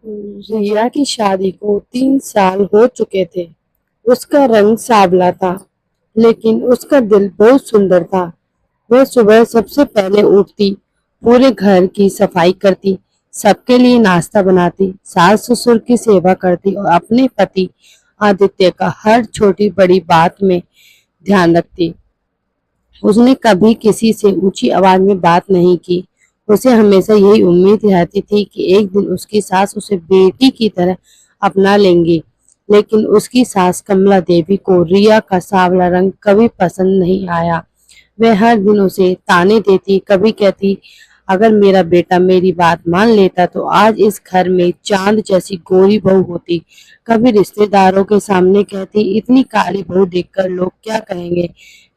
रिया की शादी को 3 साल हो चुके थे। उसका रंग सांवला था, लेकिन उसका दिल बहुत सुंदर था। वह सुबह सबसे पहले उठती, पूरे घर की सफाई करती, सबके लिए नाश्ता बनाती, सास ससुर की सेवा करती और अपने पति आदित्य का हर छोटी बड़ी बात में ध्यान रखती। उसने कभी किसी से ऊंची आवाज में बात नहीं की। उसे हमेशा यही उम्मीद रहती थी कि एक दिन उसकी सास उसे बेटी की तरह अपना लेंगी। लेकिन उसकी सास कमला देवी को रिया का सांवला रंग कभी पसंद नहीं आया। वह हर दिन उसे ताने देती, कभी कहती, अगर मेरा बेटा मेरी बात मान लेता तो आज इस घर में चांद जैसी गोरी बहू होती। कभी रिश्तेदारों के सामने कहती, इतनी काली बहू देखकर लोग क्या कहेंगे।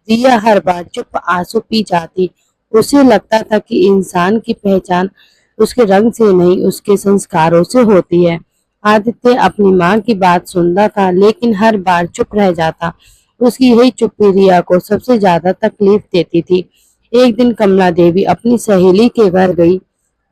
रिया हर बार चुप आंसू पी जाती। उसे लगता था कि इंसान की पहचान उसके रंग से नहीं, उसके संस्कारों से होती है। आदित्य अपनी माँ की बात सुनता था, लेकिन हर बार चुप रह जाता। उसकी यही चुप्पी रिया को सबसे ज्यादा तकलीफ देती थी। एक दिन कमला देवी अपनी सहेली के घर गई।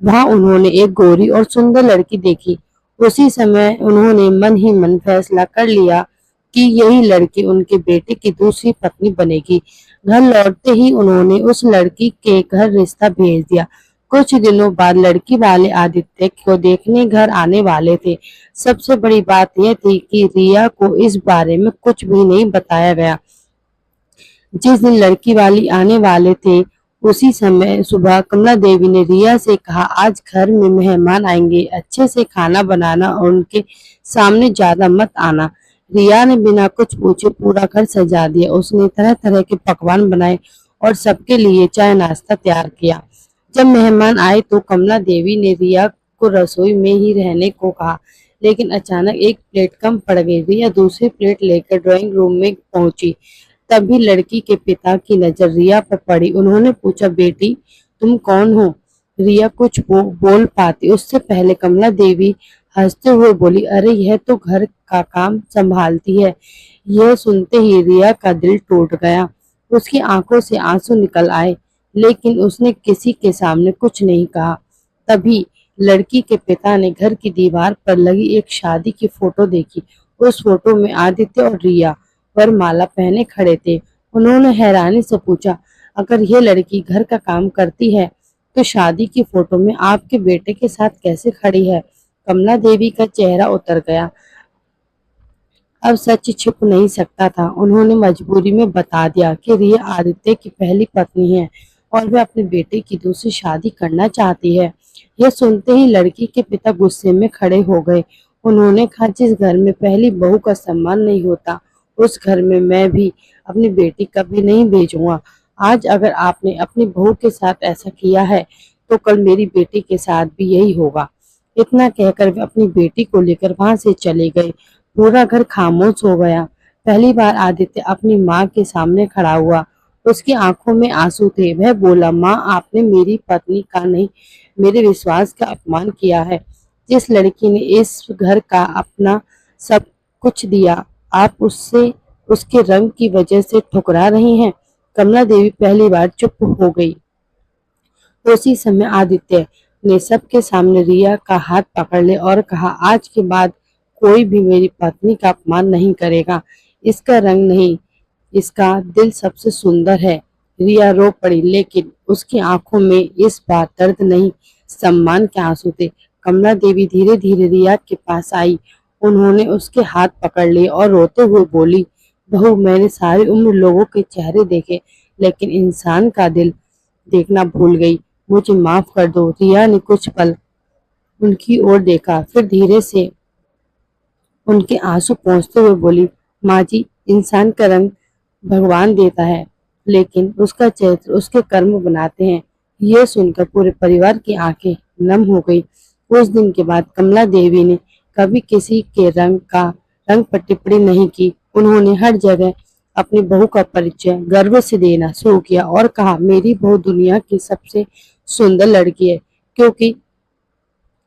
वहां उन्होंने एक गोरी और सुंदर लड़की देखी। उसी समय उन्होंने मन ही मन फैसला कर लिया कि यही लड़की उनके बेटे की दूसरी पत्नी बनेगी। घर लौटते ही उन्होंने उस लड़की के घर रिश्ता भेज दिया। कुछ दिनों बाद लड़की वाले आदित्य को देखने घर आने वाले थे। सबसे बड़ी बात यह थी कि रिया को इस बारे में कुछ भी नहीं बताया गया। जिस दिन लड़की वाली आने वाले थे, उसी समय सुबह कमला देवी ने रिया से कहा, आज घर में मेहमान आएंगे, अच्छे से खाना बनाना और उनके सामने ज्यादा मत आना। रिया ने बिना कुछ पूछे पूरा घर सजा दिया। उसने तरह तरह के पकवान बनाए और सबके लिए चाय नाश्ता तैयार किया। जब मेहमान आए तो कमला देवी ने रिया को रसोई में ही रहने को कहा, लेकिन अचानक एक प्लेट कम पड़ गई। रिया दूसरी प्लेट लेकर ड्राइंग रूम में पहुंची। तभी लड़की के पिता की नजर रिया पर पड़ी। उन्होंने पूछा, बेटी तुम कौन हो? रिया कुछ बोल पाती उससे पहले कमला देवी हंसते हुए बोली, अरे यह तो घर का काम संभालती है। यह सुनते ही रिया का दिल टूट गया। उसकी आंखों से आंसू निकल आए, लेकिन उसने किसी के सामने कुछ नहीं कहा। तभी लड़की के पिता ने घर की दीवार पर लगी एक शादी की फोटो देखी। उस फोटो में आदित्य और रिया वरमाला पहने खड़े थे। उन्होंने हैरानी से पूछा, अगर यह लड़की घर का काम करती है तो शादी की फोटो में आपके बेटे के साथ कैसे खड़ी है? कमला देवी का चेहरा उतर गया। अब सच छिप नहीं सकता था। उन्होंने मजबूरी में बता दिया कि रिया आदित्य की पहली पत्नी है और वह अपने बेटे की दूसरी शादी करना चाहती है। यह सुनते ही लड़की के पिता गुस्से में खड़े हो गए। उन्होंने कहा, जिस घर में पहली बहू का सम्मान नहीं होता, उस घर में मैं भी अपनी बेटी कभी नहीं भेजूंगा। आज अगर आपने अपनी बहू के साथ ऐसा किया है, तो कल मेरी बेटी के साथ भी यही होगा। इतना कहकर वे अपनी बेटी को लेकर वहां से चले गए। पूरा घर खामोश हो गया। पहली बार आदित्य अपनी माँ के सामने खड़ा हुआ। उसकी आंखों में आंसू थे। वह बोला, माँ आपने मेरी पत्नी का नहीं, मेरे विश्वास का अपमान किया है। जिस लड़की ने इस घर का अपना सब कुछ दिया, आप उससे उसके रंग की वजह से ठुकरा रही हैं। कमला देवी पहली बार चुप हो गई। उसी समय आदित्य ने सबके सामने रिया का हाथ पकड़ लिया और कहा, आज के बाद कोई भी मेरी पत्नी का अपमान नहीं करेगा। इसका रंग नहीं, इसका दिल सबसे सुंदर है। रिया रो पड़ी, लेकिन उसकी आंखों में इस बार दर्द नहीं, सम्मान के आंसू थे। कमला देवी धीरे धीरे रिया के पास आई। उन्होंने उसके हाथ पकड़ लिए और रोते हुए बोली, बहू मैंने सारी उम्र लोगों के चेहरे देखे, लेकिन इंसान का दिल देखना भूल गई। मुझे माफ कर दो। रिया ने कुछ पल उनकी ओर देखा, फिर धीरे से उनके आंसू पोंछते हुए बोली, माँ जी, इंसान का रंग भगवान देता है, लेकिन उसका चरित्र उसके कर्म बनाते हैं। यह सुनकर पूरे परिवार की आंखें नम हो गई। उस दिन के बाद कमला देवी ने कभी किसी के रंग पर टिप्पणी नहीं की। उन्होंने हर जगह अपनी बहू का परिचय गर्व से देना शुरू किया और कहा, मेरी बहू दुनिया की सबसे सुंदर लड़की है, क्योंकि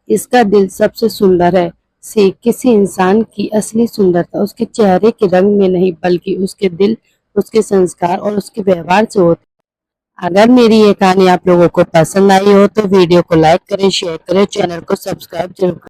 इसका दिल सबसे सुंदर है। से किसी इंसान की असली सुंदरता उसके चेहरे के रंग में नहीं, बल्कि उसके दिल, उसके संस्कार और उसके व्यवहार से होती है। अगर मेरी ये कहानी आप लोगों को पसंद आई हो तो वीडियो को लाइक करें, शेयर करें, चैनल को सब्सक्राइब जरूर करें।